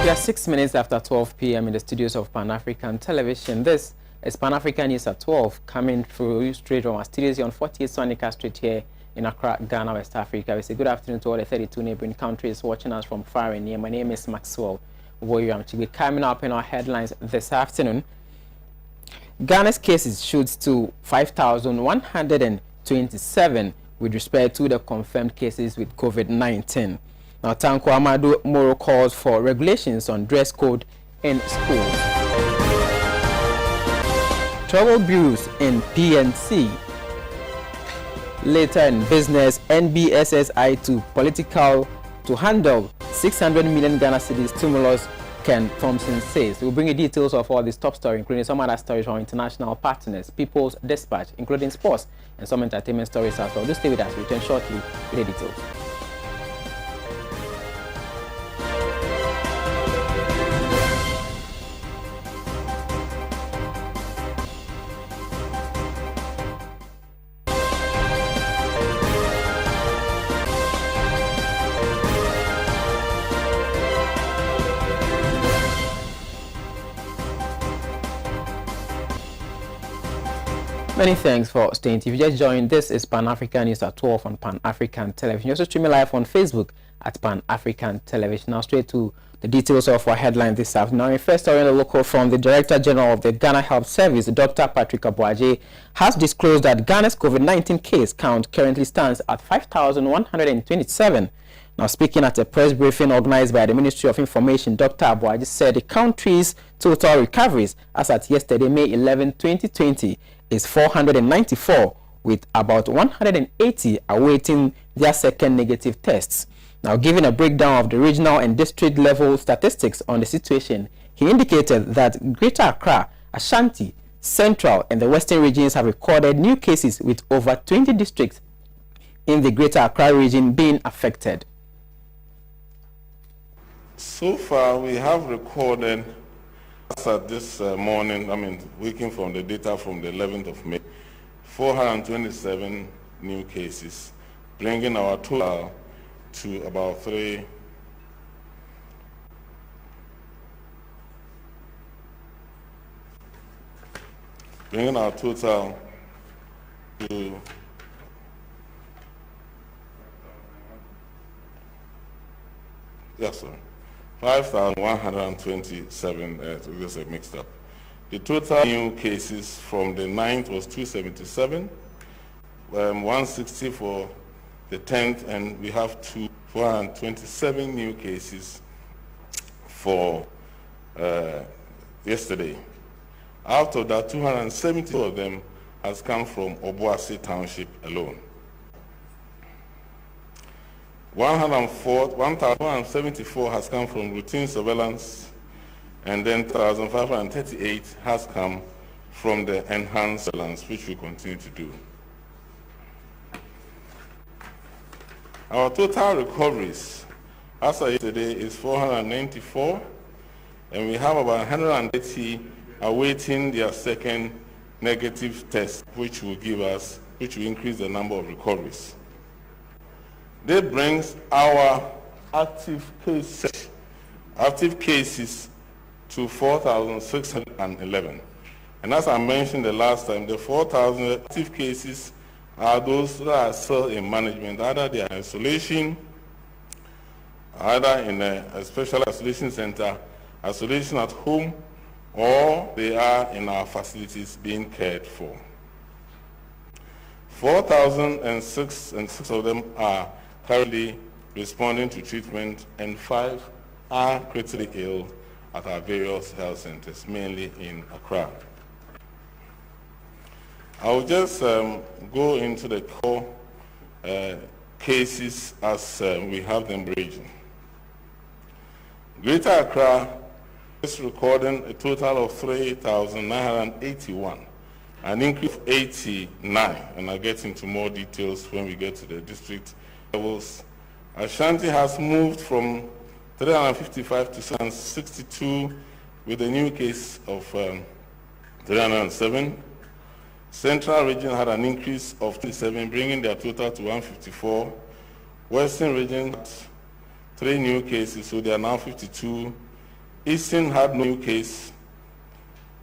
We are 6 minutes after 12 p.m. in the studios of Pan-African Television. This is Pan-African News at 12, coming through straight from our studios on 48 Sonica Street here in Accra, Ghana, West Africa. We say good afternoon to all the 32 neighboring countries watching us from far and near. My name is Maxwell Woyram Tsigbe. Coming up in our headlines this afternoon, Ghana's cases shoots to 5,127 with respect to the confirmed cases with COVID-19. Now, Tanko Amadou Moro calls for regulations on dress code in schools. Trouble brews in PNC. Later in business, NBSSI to political to handle 600 million Ghana cedis stimulus, Ken Thompson says. We'll bring you details of all this top story, including some other stories from international partners, People's Dispatch, including sports and some entertainment stories as well. Do stay with us. We'll return shortly with the details. Many thanks for staying. If you just joined, this is Pan-African News at 12 on Pan-African Television. You also stream live on Facebook at Pan-African Television. Now straight to the details of our headline this afternoon. Now, first story in the local from the Director General of the Ghana Health Service, Dr. Patrick Abuaje, has disclosed that Ghana's COVID-19 case count currently stands at 5,127. Now, speaking at a press briefing organized by the Ministry of Information, Dr. Abuaje said the country's total recoveries as at yesterday, May 11, 2020, is 494, with about 180 awaiting their second negative tests. Now, giving a breakdown of the regional and district level statistics on the situation, he indicated that Greater Accra, Ashanti, Central, and the Western regions have recorded new cases, with over 20 districts in the Greater Accra region being affected. So far, we have recorded, as at this morning, working from the data from the 11th of May, 427 new cases, bringing our total to about bringing our total to 5,127, this is mixed up. The total new cases from the 9th was 277, 160 for the 10th, and we have 427 new cases for yesterday. Out of that, 270 of them has come from Obuasi Township alone. 1,174 has come from routine surveillance, and then 1,538 has come from the enhanced surveillance, which we continue to do. Our total recoveries as of yesterday is 494, and we have about 180 awaiting their second negative test, which will increase the number of recoveries. That brings our active cases to 4,611. And as I mentioned the last time, the 4,000 active cases are those that are still in management, either they are in isolation, either in a special isolation center, isolation at home, or they are in our facilities being cared for. 4,006 of them are currently responding to treatment, and 5 are critically ill at our various health centers, mainly in Accra. I will just go into the core cases as we have them raging. Greater Accra is recording a total of 3,981, an increase of 89, and I'll get into more details when we get to the district levels. Ashanti has moved from 355 to 62 with a new case of 307. Central region had an increase of 27, bringing their total to 154. Western region had 3 new cases, so they are now 52. Eastern had no new case,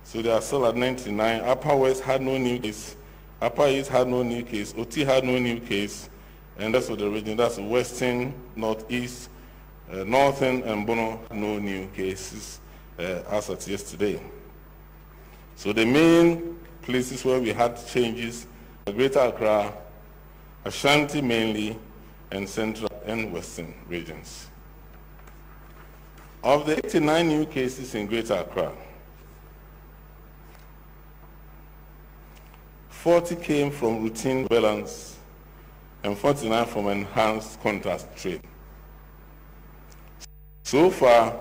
so they are still at 99. Upper West had no new case. Upper East had no new case. OT had no new case. And that's for the region. That's Western, Northeast, Northern, and Bono, no new cases as of yesterday. So the main places where we had changes are Greater Accra, Ashanti mainly, and Central and Western regions. Of the 89 new cases in Greater Accra, 40 came from routine surveillance and 49 from enhanced contact tracing. So far,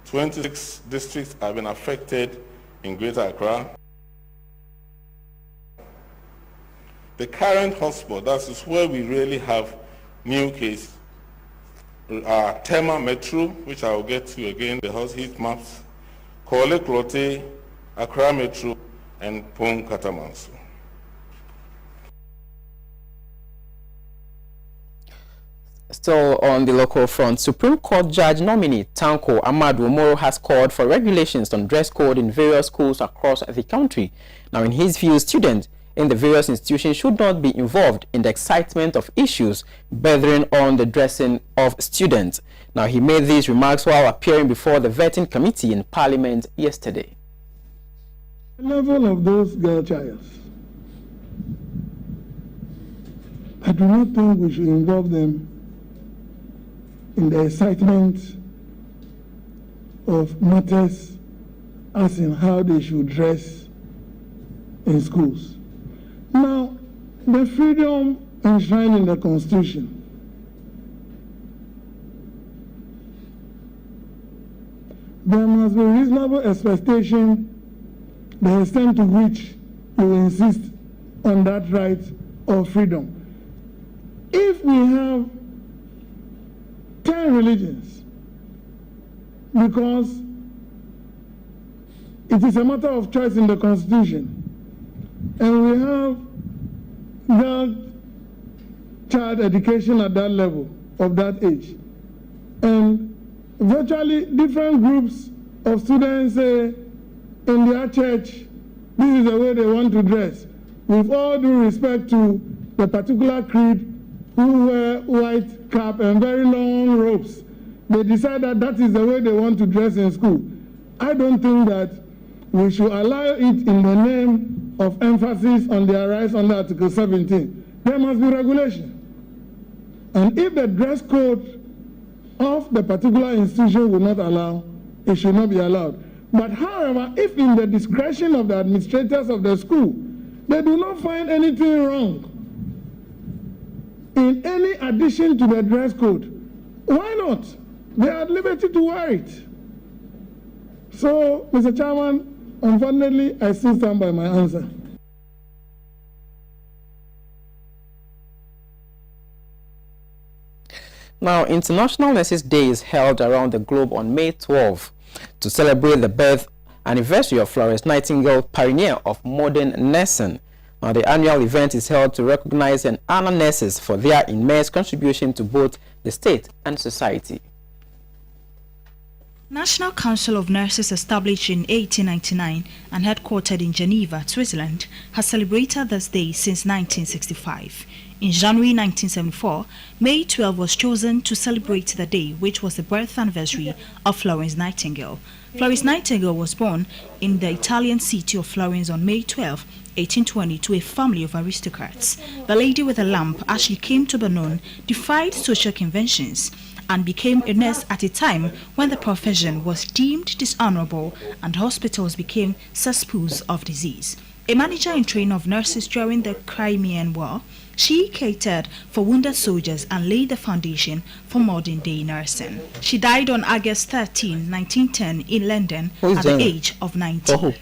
26 districts have been affected in Greater Accra. The current hotspot, that is where we really have new cases, are Tema Metro, which I will get to again, the house heat maps, Korle Klote, Accra Metro, and Pong Katamanso. Still on the local front, Supreme Court Judge nominee Tanko Amadu Omoro has called for regulations on dress code in various schools across the country. Now, in his view, students in the various institutions should not be involved in the excitement of issues bordering on the dressing of students. Now, he made these remarks while appearing before the vetting committee in Parliament yesterday. The level of those girl childs, I do not think we should involve them in the excitement of matters as in how they should dress in schools. Now, the freedom enshrined in the Constitution there must be reasonable expectation the extent to which you insist on that right of freedom. If we have 10 religions, because it is a matter of choice in the Constitution, and we have girl child education at that level, of that age, and virtually different groups of students say in their church, this is the way they want to dress, with all due respect to the particular creed, who wear white cap and very long robes. They decide that that is the way they want to dress in school. I don't think that we should allow it in the name of emphasis on their rights under Article 17. There must be regulation. And if the dress code of the particular institution will not allow, it should not be allowed. But however, if in the discretion of the administrators of the school, they do not find anything wrong in any addition to the dress code, why not? They are at liberty to wear it. So, Mr. Chairman, unfortunately, I still stand by my answer. Now, International Nurses Day is held around the globe on May 12 to celebrate the birth anniversary of Florence Nightingale, pioneer of modern nursing. Now, the annual event is held to recognize and honor nurses for their immense contribution to both the state and society. National Council of Nurses, established in 1899 and headquartered in Geneva, Switzerland, has celebrated this day since 1965. In January 1974, May 12 was chosen to celebrate the day, which was the birth anniversary of Florence Nightingale. Florence Nightingale was born in the Italian city of Florence on May 12, 1820, to a family of aristocrats. The lady with a lamp, as she came to be known, defied social conventions and became a nurse at a time when the profession was deemed dishonorable and hospitals became cesspools of disease. A manager in training of nurses during the Crimean War, she catered for wounded soldiers and laid the foundation for modern-day nursing. She died on August 13, 1910 in London at the age of 90.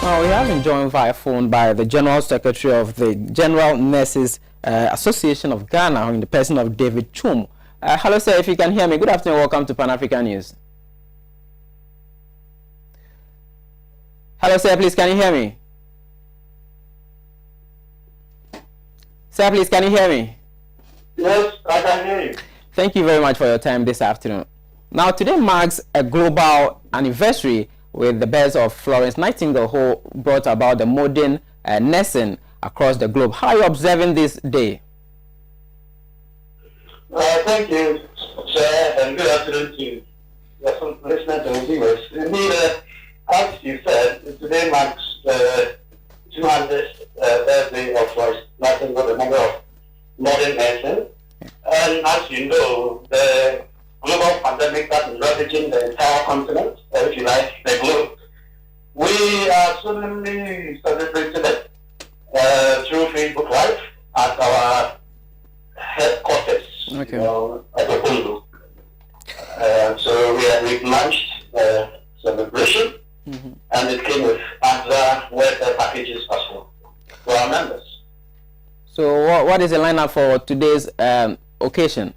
Well, we have been joined via phone by the General Secretary of the General Nurses Association of Ghana, in the person of David Chum. Hello, sir, if you can hear me. Good afternoon, welcome to Pan African News. Hello, sir, please, can you hear me? Sir, please, can you hear me? Yes, I can hear you. Thank you very much for your time this afternoon. Now, today marks a global anniversary with the birth of Florence Nightingale, who brought about the modern nursing across the globe. How are you observing this day? Thank you, sir, and good afternoon to your listeners and viewers. Indeed, as you said, today marks the 200th birthday of Florence Nightingale, the member of modern nursing. And as you know, the global pandemic that is ravaging the entire continent, if you like, the globe, we are solemnly celebrating it through Facebook Live at our headquarters, Okay. At the Ondo. So we've launched a celebration, and it came with other welfare packages as well for our members. So what is the lineup for today's occasion?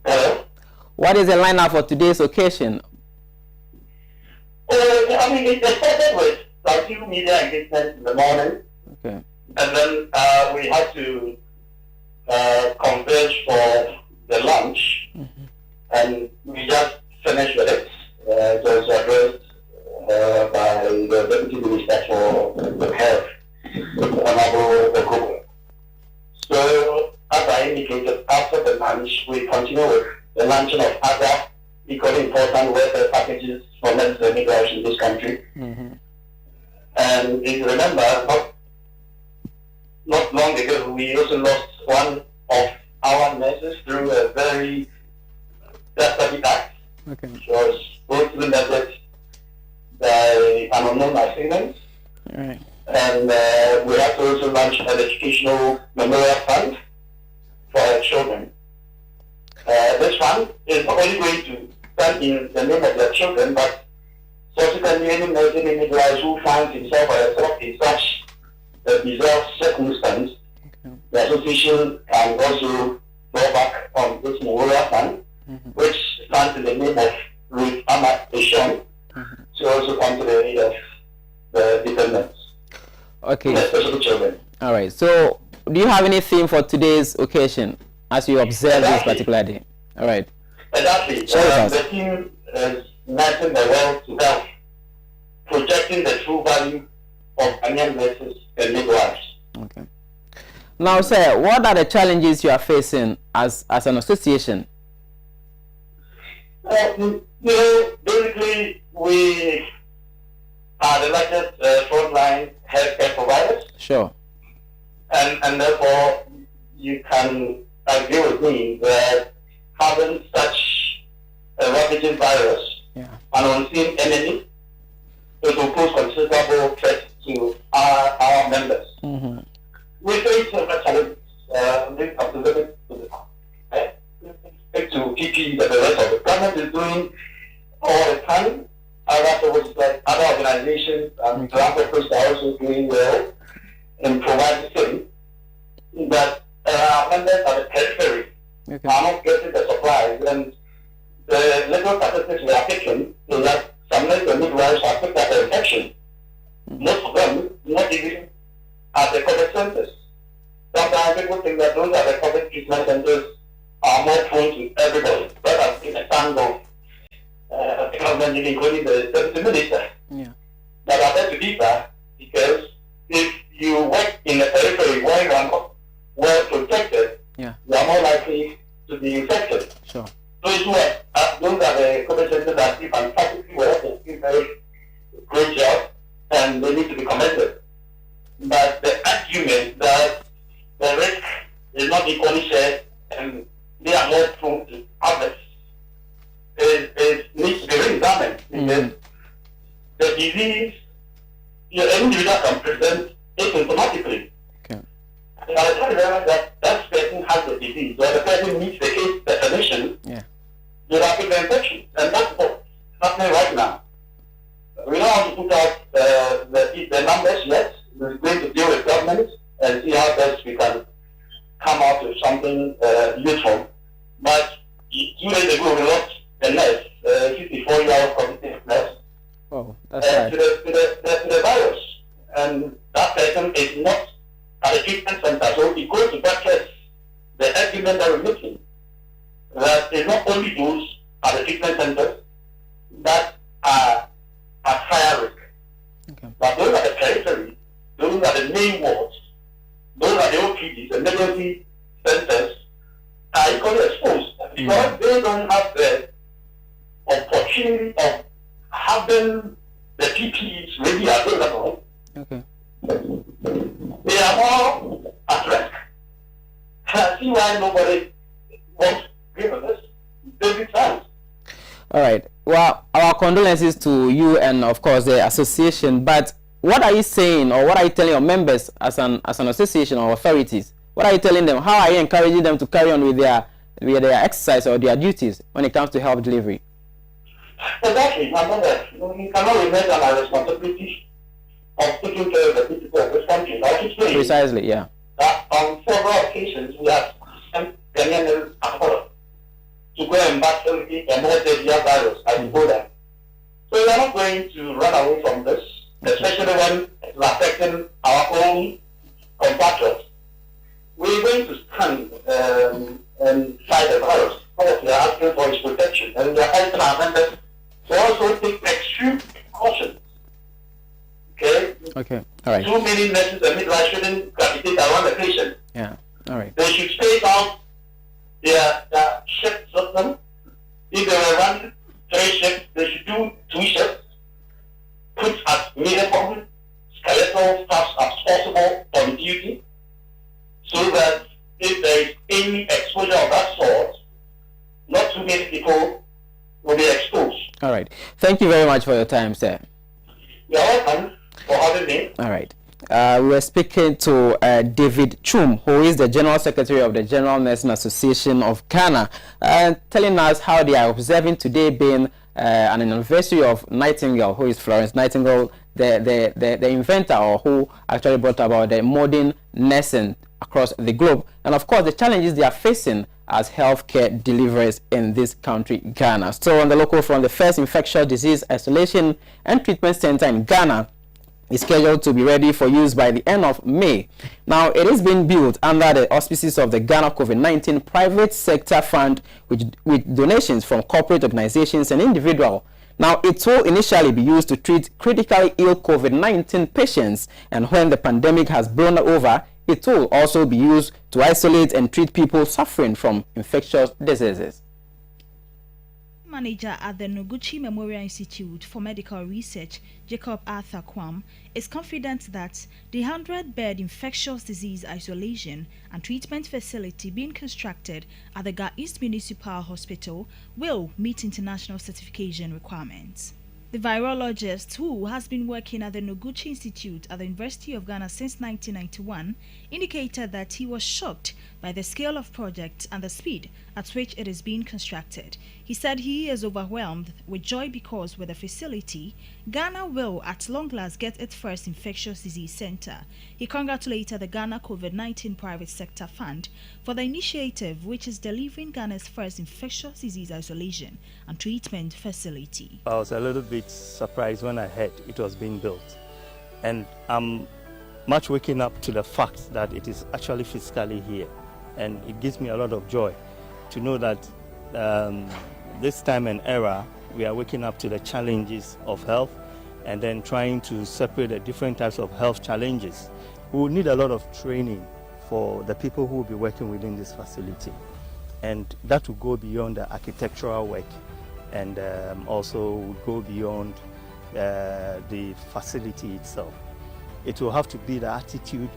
Hello? What is the lineup for today's occasion? I mean, it started with a few media engagements in the morning, Okay. and then we had to converge for the lunch, and we just finished with it. It was addressed by the Deputy Minister for the Health, Honorable Okobo. So, as I indicated, after the lunch, we continue with the launching of other equally important welfare packages for nurses and midwives in this country. And if you remember, not long ago, we also lost one of our nurses through a very desperate act. Okay. She was brutally murdered by an unknown assailant. All right. And we have to also launch an educational memorial fund for our children. This fund is not only going to stand in the name of their children, but subsequently any nursing midwives who finds himself or herself in such a bizarre circumstance, the association can also go back on this memorial fund, which stands in the name of Ruth Ahmad Eshon, to also come to the aid of the dependents. Okay. Especially children. All right. So, do you have any theme for today's occasion as you observe this particular day? All right. Exactly. Share with us. The theme is nursing the world to health, projecting the true value of Ghanaian nurses and midwives. Okay. Now, sir, what are the challenges you are facing as an association? Basically, we are the largest frontline healthcare providers. Sure. And therefore, you can agree with me that having such a ravaging virus, an unseen enemy, it will pose considerable threat to our members. We face several challenges. To PP that the rest of the government is doing all the time. Other organizations and philanthropists are also doing well in providing things that our members at the periphery are not getting the supplies. And the little statistics we are taking is that some nurses and midwives are picked up the infection. Most of them not even at the COVID centers. Sometimes people think that those are the COVID treatment centers are more prone to everybody. That has been a stand of the government, including the Deputy Minister. But I beg to differ, because if you work in the periphery where you are not well protected, you are more likely to be infected. Sure. Those are the COVID centers that do fantastically well, they do very great job, and they need to be commended. But the argument that the risk is not equally shared and they are more prone to others needs to be re-examined, because the disease, an individual can present asymptomatically. Okay. By the time you realize that that person has the disease, or the person meets the case definition, you have the infection. And that's what's happening right now. We don't unless we can come out with something useful. But 2 days ago, we lost a nurse, 54-year-old cognitive nurse, Oh, that's right. to the virus. And that person is not at the treatment center. So it goes to buttress the argument that we're making, that it's not only those at the treatment centers that are at higher risk, but those at the periphery, those are the main wards, those are the OPDs, emergency centers, are equally exposed because they don't have the opportunity of having the PPEs ready available. Okay. They are more at risk. I see why nobody wants to give us basic science. All right. Well, our condolences to you and of course the association. But what are you saying, or what are you telling your members as an association or authorities? What are you telling them? How are you encouraging them to carry on with their exercise or their duties when it comes to help delivery? Exactly. We cannot remain on our responsibility of taking care of the people of this country. I keep saying Precisely, yeah. that on several occasions we have sent Ghanaians abroad to go and battle the emergency virus as Ebola. So we are not going to run away from this, especially when it's affecting our own compatriots. We're going to stand and fight the virus. What we are asking for is protection, and we are asking our members to also take extreme caution. Okay. All right. Too many nurses and midwives shouldn't gravitate around the patient. Yeah. All right. They should space out their shift system. If they were running 3 shifts, they should do 2 shifts. Put as minimum skeletal staff as possible on duty, so that if there is any exposure of that sort, not too many people will be exposed. All right. Thank you very much for your time, sir. You're welcome for having me. All right. We were speaking to David Chum, who is the General Secretary of the General Nursing Association of Ghana, telling us how they are observing today being an anniversary of Nightingale, who is Florence Nightingale, the inventor, or who actually brought about the modern nursing across the globe, and of course the challenges they are facing as healthcare deliverers in this country, Ghana. So on the local front, the first infectious disease isolation and treatment center in Ghana is scheduled to be ready for use by the end of May. Now, it is being built under the auspices of the Ghana COVID-19 Private Sector Fund with donations from corporate organizations and individuals. Now, it will initially be used to treat critically ill COVID-19 patients, and when the pandemic has blown over, it will also be used to isolate and treat people suffering from infectious diseases. Manager at the Noguchi Memorial Institute for Medical Research, Jacob Arthur Kwam, is confident that the 100-bed infectious disease isolation and treatment facility being constructed at the Ga East Municipal Hospital will meet international certification requirements. The virologist, who has been working at the Noguchi Institute at the University of Ghana since 1991, indicated that he was shocked by the scale of project and the speed at which it is being constructed. He said he is overwhelmed with joy because with the facility, Ghana will at long last get its first infectious disease center. He congratulated the Ghana COVID-19 Private Sector Fund for the initiative, which is delivering Ghana's first infectious disease isolation and treatment facility. I was a little bit surprised when I heard it was being built, and I'm much waking up to the fact that it is actually physically here, and it gives me a lot of joy to know that this time and era we are waking up to the challenges of health and then trying to separate the different types of health challenges. We will need a lot of training for the people who will be working within this facility, and that will go beyond the architectural work and also will go beyond the facility itself. It will have to be the attitude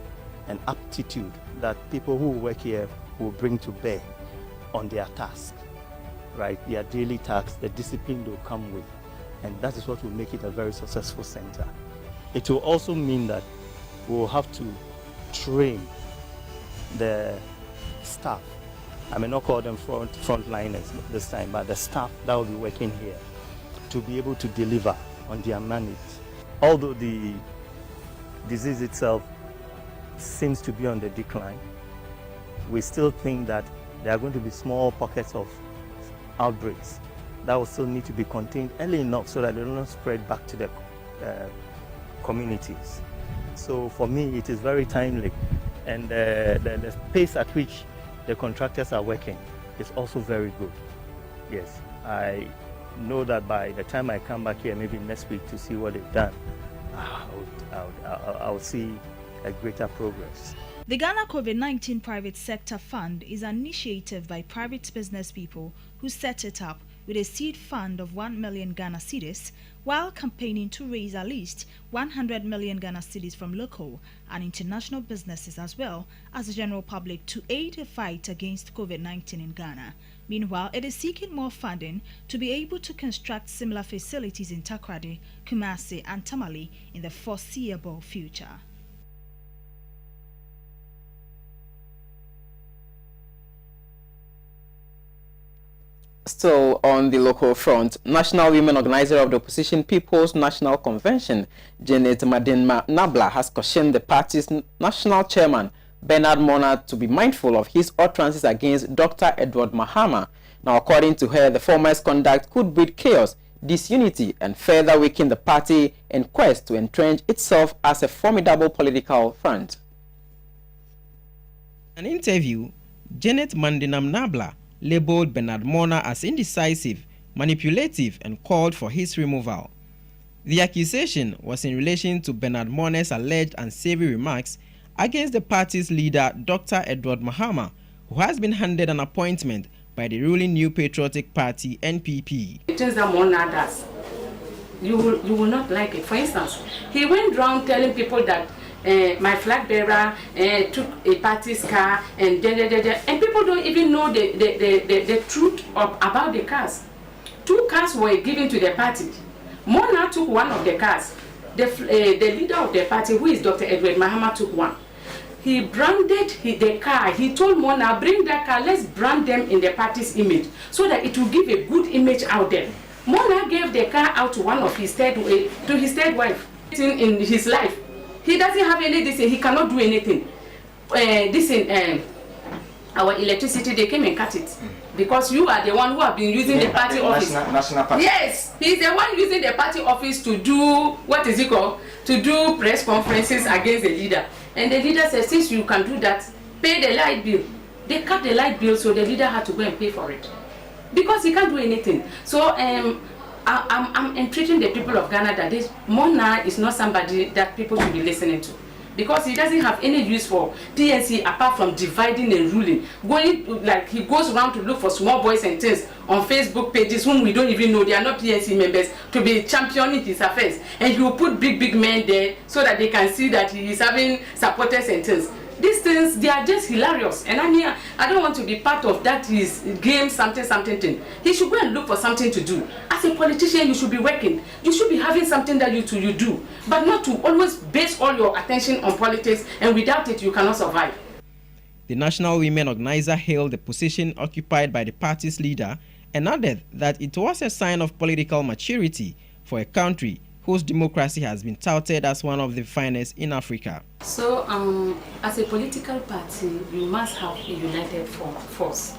and aptitude that people who work here will bring to bear on their task, right? Their daily tasks, the discipline they'll come with, and that is what will make it a very successful center. It will also mean that we will have to train the staff. I may not call them frontliners this time, but the staff that will be working here to be able to deliver on their mandate. Although the disease itself seems to be on the decline. We still think that there are going to be small pockets of outbreaks that will still need to be contained early enough so that they don't spread back to the communities. So for me, it is very timely, and the pace at which the contractors are working is also very good. Yes, I know that by the time I come back here, maybe next week, to see what they've done, I'll see a greater progress. The Ghana COVID-19 Private Sector Fund is an initiative by private business people who set it up with a seed fund of 1 million Ghana cedis, while campaigning to raise at least 100 million Ghana cedis from local and international businesses as well as the general public to aid the fight against COVID-19 in Ghana. Meanwhile, it is seeking more funding to be able to construct similar facilities in Takoradi, Kumasi and Tamale in the foreseeable future. Still on the local front, National Women Organizer of the Opposition People's National Convention, Janet Nabla, has cautioned the party's national chairman, Bernard Mona, to be mindful of his utterances against Dr. Edward Mahama. Now, according to her, the former's conduct could breed chaos, disunity, and further weaken the party in quest to entrench itself as a formidable political front. In an interview, Janet Mandinam Nabla labeled Bernard Mona as indecisive, manipulative, and called for his removal. The accusation was in relation to Bernard Mona's alleged unsavory remarks against the party's leader, Dr. Edward Mahama, who has been handed an appointment by the ruling New Patriotic Party, NPP. The things that Mona does, you will not like it. For instance, he went around telling people that my flag bearer took a party's car and people don't even know the truth about the cars. 2 cars were given to the party. Mona took one of the cars. The leader of the party, who is Dr. Edward Mahama, took one. He branded the car. He told Mona, bring that car, let's brand them in the party's image so that it will give a good image out there. Mona gave the car out to one of his third wife in his life. He doesn't have any this, he cannot do anything. Our electricity, they came and cut it. Because you are the one who have been using the party office. National party. Yes, he's the one using the party office to do, what is it called? To do press conferences against the leader. And the leader says, since you can do that, pay the light bill. They cut the light bill, so the leader had to go and pay for it. Because he can't do anything. So I'm entreating the people of Ghana that this Mona is not somebody that people should be listening to. Because he doesn't have any use for PNC apart from dividing and ruling. Like he goes around to look for small boys and things on Facebook pages whom we don't even know, they are not PNC members, to be championing his affairs. And he will put big men there so that they can see that he is having supporters and things. These things, they are just hilarious. And I don't want to be part of that his game something thing. He should go and look for something to do. As a politician, you should be working. You should be having something that you do. But not to always base all your attention on politics, and without it, you cannot survive. The National Women Organizer hailed the position occupied by the party's leader and added that it was a sign of political maturity for a country whose democracy has been touted as one of the finest in Africa. So, as a political party, you must have a united force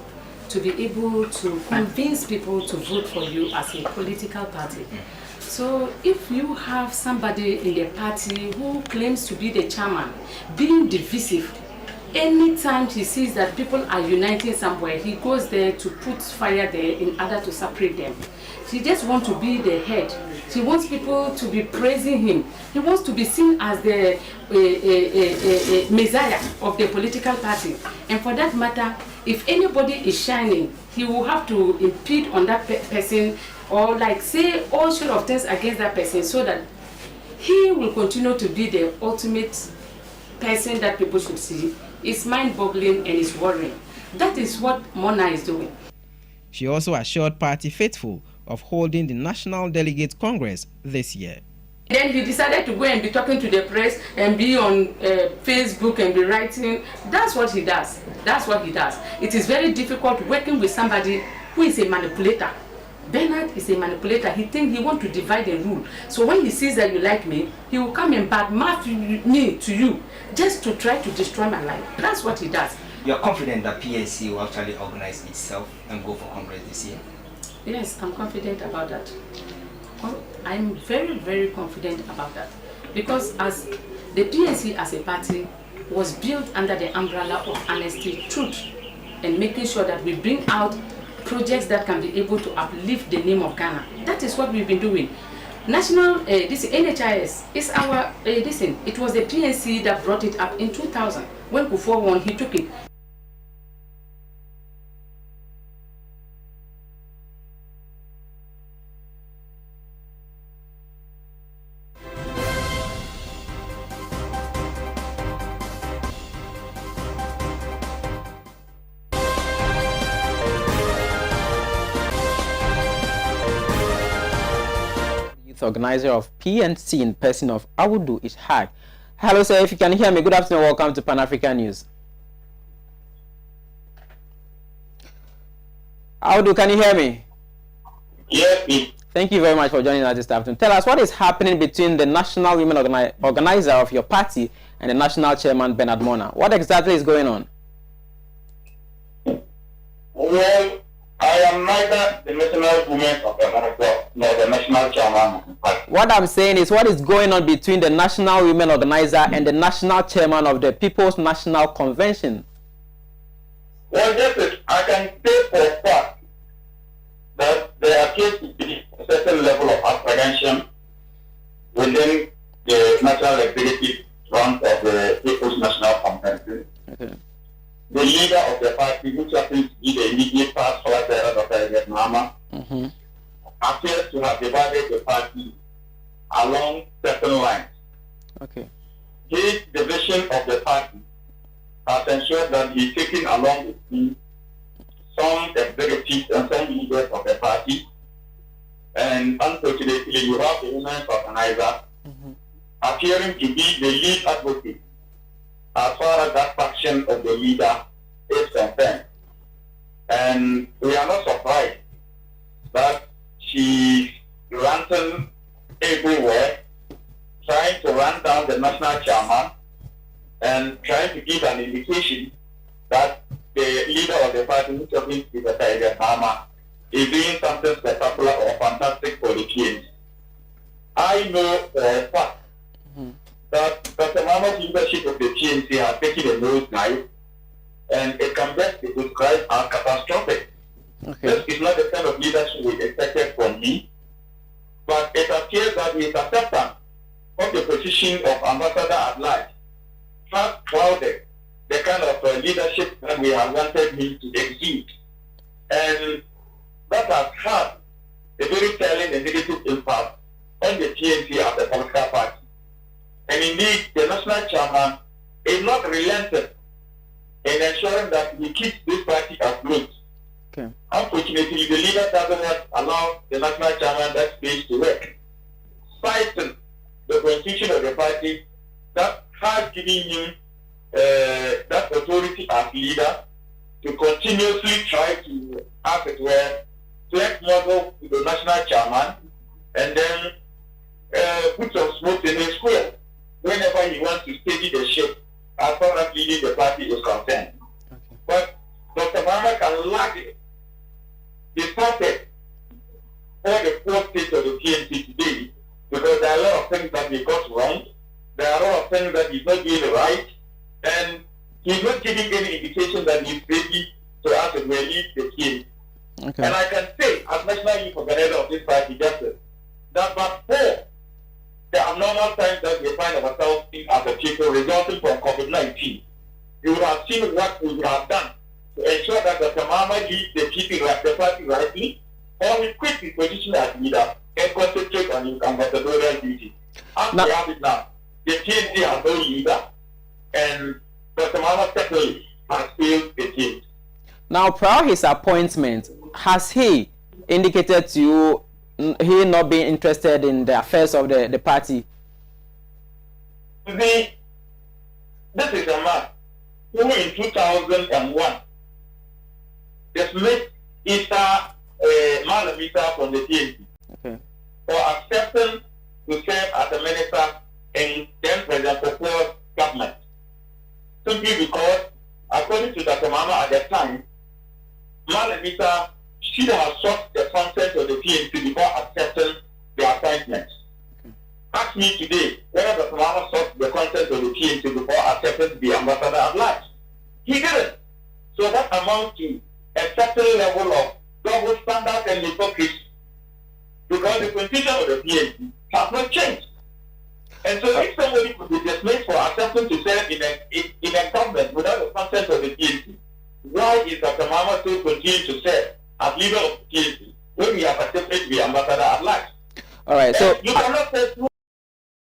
to be able to convince people to vote for you as a political party. So, if you have somebody in the party who claims to be the chairman, being divisive, anytime he sees that people are uniting somewhere, he goes there to put fire there in order to separate them. He just wants to be the head. He wants people to be praising him. He wants to be seen as the messiah of the political party. And for that matter, if anybody is shining, he will have to impede on that person or like say all sort of things against that person so that he will continue to be the ultimate person that people should see. It's mind-boggling and it's worrying. That is what Mona is doing. She also assured party faithful of holding the National Delegate Congress this year. Then he decided to go and be talking to the press and be on Facebook and be writing. That's what he does. That's what he does. It is very difficult working with somebody who is a manipulator. Bernard is a manipulator. He thinks he wants to divide and rule. So when he sees that you like me, he will come and badmouth me to you just to try to destroy my life. That's what he does. You are confident that PNC will actually organize itself and go for Congress this year? Yes, I'm confident about that. I'm very, very confident about that. Because as the PNC as a party was built under the umbrella of honesty, truth, and making sure that we bring out projects that can be able to uplift the name of Ghana. That is what we've been doing. National, this NHIS is our, it was the PNC that brought it up in 2000. When Kufuor won, he took it. Organizer of PNC in person of Awudu Ishaq. Hello sir, if you can hear me, good afternoon, welcome to Pan African News. Awudu, can you hear me? Yes. Thank you very much for joining us this afternoon. Tell us what is happening between the National Women Organizer of your party and the National Chairman Bernard Mona. What exactly is going on? Well, I am neither the National Women Organizer nor the National Chairman of the party. What I'm saying is, what is going on between the National Women Organizer and the National Chairman of the People's National Convention? Well, yes, I can say for a fact that there appears to be a certain level of apprehension within the National Executive front of the People's National Convention. Okay. The leader of the party, which happens to be the immediate past father, Dr. Mama, appears to have divided the party along certain lines. Okay. His division of the party has ensured that he's taking along with him some executives and some leaders of the party. And unfortunately, you have the women's organizer appearing to be the lead advocate as far as that faction of the leader is concerned. And we are not surprised that she's ranting everywhere, trying to run down the national chairman and trying to give an indication that the leader of the party, which happens to be the Tiger Mama, is doing something spectacular or fantastic for the kids. I know for a fact that Dr. Mama's leadership of the TNC has taken a nosedive, and it can best be described as catastrophic. Okay. This is not the kind of leadership we expected from me, but it appears that his acceptance of the position of ambassador at large has clouded the kind of leadership that we have wanted him to exude. And that has had a very telling and negative impact on the TNC as a political party. And indeed, the national chairman is not relenting in ensuring that he keeps this party afloat. Okay. Unfortunately, the leader doesn't want to allow the national chairman that space to work, citing the constitution of the party that has given him that authority as leader to continuously try to, as it were, flex model with the national chairman and then put some smoke in his square whenever he wants to steady the ship as far as leading the party is concerned. Okay. But Dr. Mama can lack it. He started all the four states of the TNC today because there are a lot of things that he got wrong. There are a lot of things that he's not doing right. And he's not giving any indication that he's ready to ask and lead the team. Okay. And I can say, as National Youth Organizer of this party, Justice, that but for the abnormal times that we find ourselves in as a people resulting from COVID-19, you would have seen what we would have done to ensure that Dr. Mama leads the party rightly, or we quit his position as leader and concentrate on his ambassadorial duty. As we have it now, the TNC has no leader, and Dr. Mama certainly has failed the team. Now, prior his appointment, has he indicated to you he not being interested in the affairs of the party? This is a man who in 2001 dismissed Issa Malamita from the PNP for accepting to serve as a minister in then President Kufuor's government. Simply because, according to Dr. Mama at the time, Malamita should have sought the consent of the PNP before accepting the appointment. Ask me today whether Dr. Mama sought the consent of the PNP before accepting the ambassador at large. He didn't. So that amounts to a certain level of double standard and hypocrisy, because the constitution of the PNP has not changed. And so if somebody could be dismissed for accepting to serve in a government without the consent of the PNP, why is Dr. Mama still continue to serve as leader of the PNP when we have accepted to be ambassador at large? All right, so you cannot say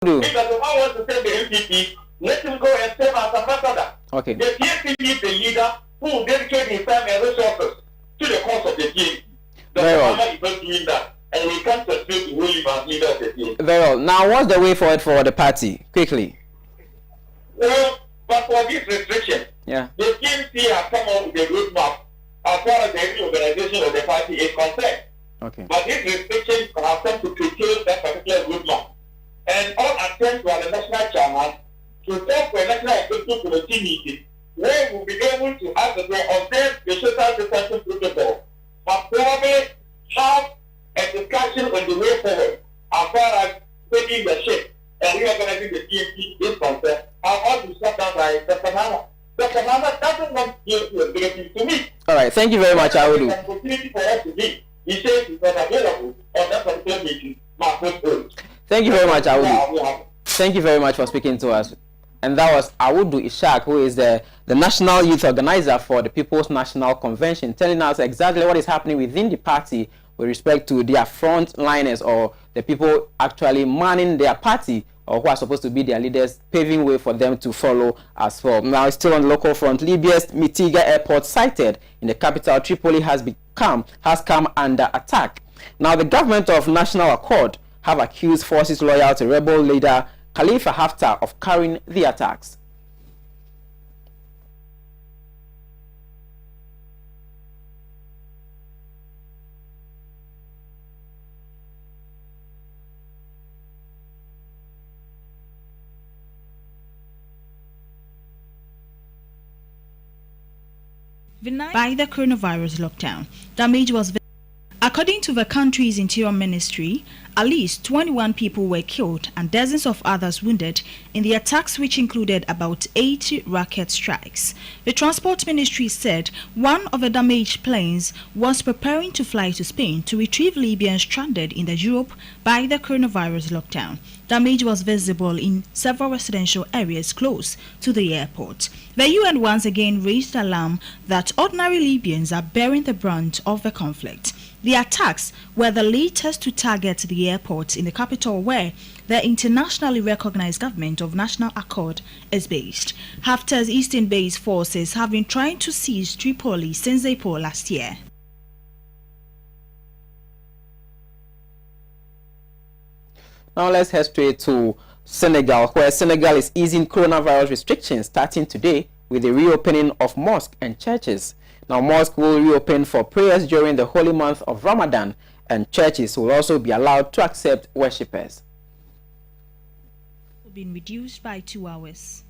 if Dr. Mama wants to serve the MPP, let him go and serve as ambassador. Okay. The PNP needs a leader who will dedicate his time and resources to the cause of the PNP. Dr. Mama is not doing that, and we can't succeed to hold him as leader of the PNP. Very well. Now, what's the way forward for the party? Quickly. Well, but for this restriction, the PNP has come up with a roadmap as far as the organization of the party is concerned. Okay. But this restriction has come to curtail that particular roadmap. And all attempts by the national chairman to talk for a national executive committee meeting where we'll be able to have the observe the social distancing protocol, but probably have a discussion on the way forward as far as taking the ship and reorganizing the PNP is concerned, have all been shut down by Dr. Mama. Dr. Mama doesn't want PNP ability to meet. All right, thank you very much, Audu. An opportunity for us to meet. He says it's not available on that particular meeting. Thank you very much, Audu. Thank you very much for speaking to us. And that was Audu Ishak, who is the national youth organizer for the People's National Convention, telling us exactly what is happening within the party with respect to their frontliners, or the people actually manning their party, or who are supposed to be their leaders, paving way for them to follow as well. Now, still on the local front, Libya's Midday airport, sited in the capital Tripoli, has come under attack. Now, the government of National Accord have accused forces loyal to rebel leader Khalifa Haftar of carrying the attacks. By the coronavirus lockdown, damage was according to the country's Interior Ministry. At least 21 people were killed and dozens of others wounded in the attacks, which included about 80 rocket strikes. The Transport Ministry said one of the damaged planes was preparing to fly to Spain to retrieve Libyans stranded in Europe by the coronavirus lockdown. Damage was visible in several residential areas close to the airport. The UN once again raised alarm that ordinary Libyans are bearing the brunt of the conflict. The attacks were the latest to target the airport in the capital, where the internationally recognized government of National Accord is based. Haftar's eastern-based forces have been trying to seize Tripoli since April last year. Now let's head straight to Senegal, where Senegal is easing coronavirus restrictions starting today with the reopening of mosques and churches. Now, mosques will reopen for prayers during the holy month of Ramadan, and churches will also be allowed to accept worshippers. Been reduced by 2 hours.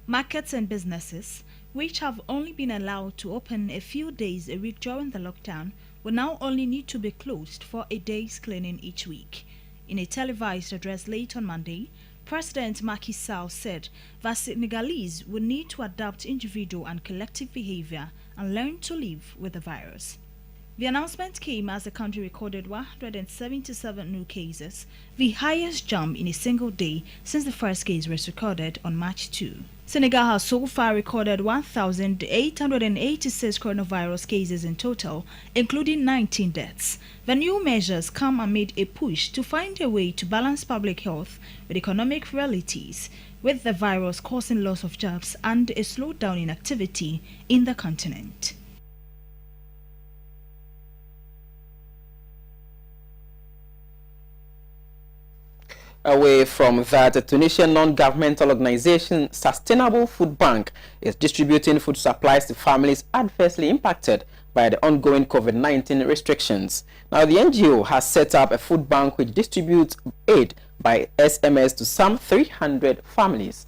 Markets and businesses, which have only been allowed to open a few days a week during the lockdown, will now only need to be closed for a day's cleaning each week. In a televised address late on Monday, President Macky Sall said that Senegalese will need to adapt individual and collective behavior and learn to live with the virus. The announcement came as the country recorded 177 new cases, the highest jump in a single day since the first case was recorded on March 2. Senegal has so far recorded 1,886 coronavirus cases in total, including 19 deaths. The new measures come amid a push to find a way to balance public health with economic realities, with the virus causing loss of jobs and a slowdown in activity in the continent. Away from that, the Tunisian non-governmental organization Sustainable Food Bank is distributing food supplies to families adversely impacted by the ongoing COVID-19 restrictions. Now, the NGO has set up a food bank which distributes aid by SMS to some 300 families.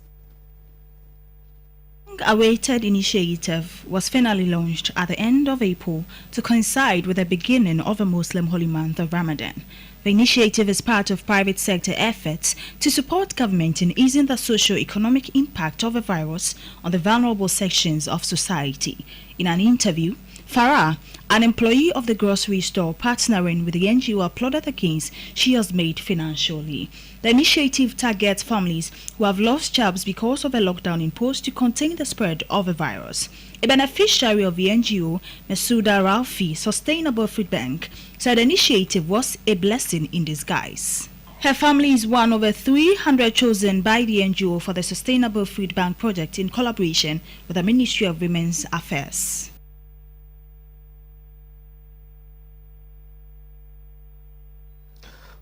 Awaited initiative was finally launched at the end of April to coincide with the beginning of the Muslim holy month of Ramadan. The initiative is part of private sector efforts to support government in easing the socio-economic impact of the virus on the vulnerable sections of society. In an interview, Farah, an employee of the grocery store partnering with the NGO, applauded the gains she has made financially. The initiative targets families who have lost jobs because of a lockdown imposed to contain the spread of the virus. A beneficiary of the NGO, Mesuda Ralfi Sustainable Food Bank, said the initiative was a blessing in disguise. Her family is one of the 300 chosen by the NGO for the Sustainable Food Bank project in collaboration with the Ministry of Women's Affairs.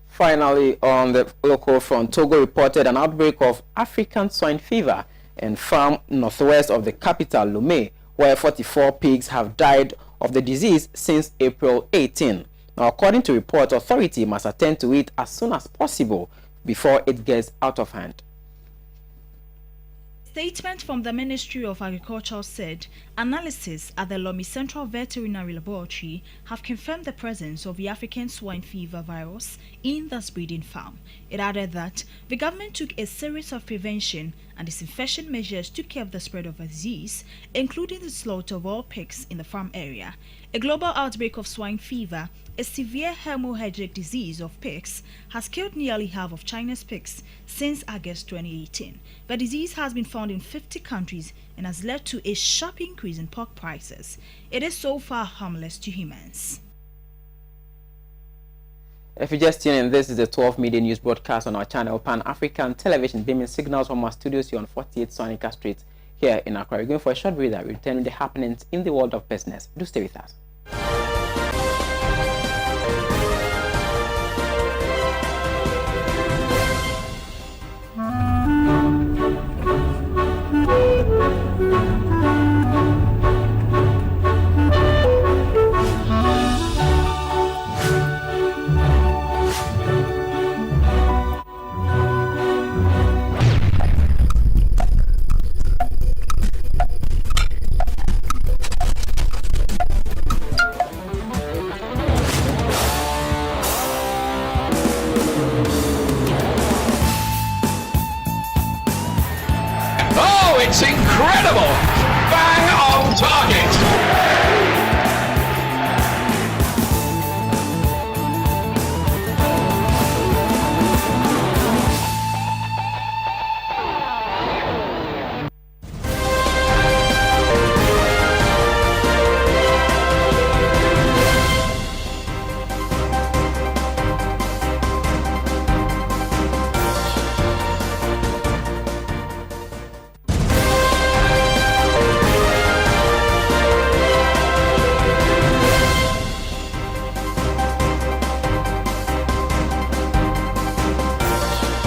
Finally, on the local front, Togo reported an outbreak of African swine fever in farm northwest of the capital, Lomé, where 44 pigs have died of the disease since April 18. Now, according to reports, authority must attend to it as soon as possible before it gets out of hand. Statement from the Ministry of Agriculture said analysis at the Lomé Central Veterinary Laboratory have confirmed the presence of the African swine fever virus in this breeding farm. It added that the government took a series of prevention and disinfection measures to curb the spread of the disease, including the slaughter of all pigs in the farm area. A global outbreak of swine fever, a severe hemorrhagic disease of pigs, has killed nearly half of China's pigs since August 2018. The disease has been found in 50 countries and has led to a sharp increase in pork prices. It is so far harmless to humans. If you just tune in, this is the 12 Midday News broadcast on our channel, Pan-African Television, beaming signals from our studios here on 48 Sonica Street here in Accra. We're going for a short breather. We return with the happenings in the world of business. Do stay with us. It's incredible! Bang on target!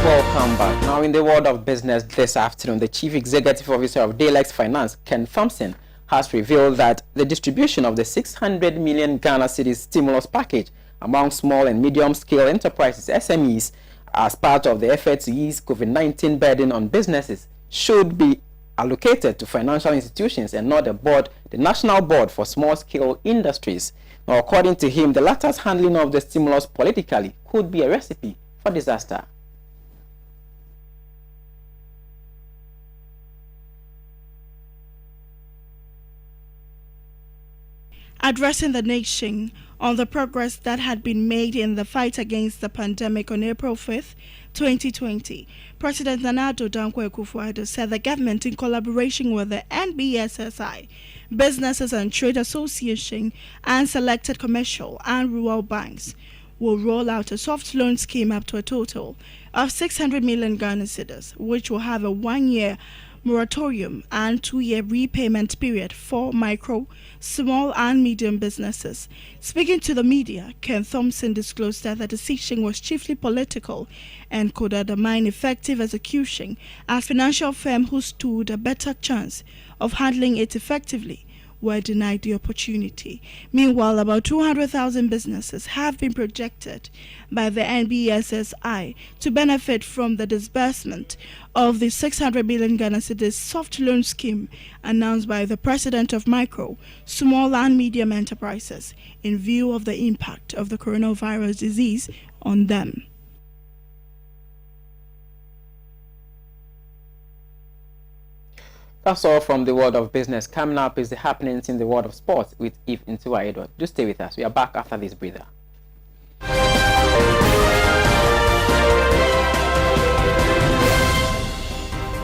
Welcome back. Now, in the world of business this afternoon, the Chief Executive Officer of Daylex Finance, Ken Thompson, has revealed that the distribution of the 600 million Ghana cedis stimulus package among small and medium-scale enterprises, SMEs, as part of the effort to ease COVID-19 burden on businesses, should be allocated to financial institutions and not the National Board for Small-Scale Industries. Now, according to him, the latter's handling of the stimulus politically could be a recipe for disaster. Addressing the nation on the progress that had been made in the fight against the pandemic on April 5th, 2020, President Nana Addo Dankwa Akufo-Addo said the government, in collaboration with the NBSSI, Businesses and Trade Association, and selected commercial and rural banks, will roll out a soft loan scheme up to a total of 600 million Ghana cedis, which will have a 1-year moratorium and 2-year repayment period for micro, small and medium businesses. Speaking to the media, Ken Thompson disclosed that the decision was chiefly political and could undermine effective execution, as financial firm who stood a better chance of handling it effectively were denied the opportunity. Meanwhile, about 200,000 businesses have been projected by the NBSSI to benefit from the disbursement of the 600 billion Ghana cedis soft loan scheme announced by the President of Micro, Small and Medium Enterprises in view of the impact of the coronavirus disease on them. That's all from the world of business. Coming up is the happenings in the world of sports with Eve Ntiwa Edward. Do stay with us. We are back after this breather.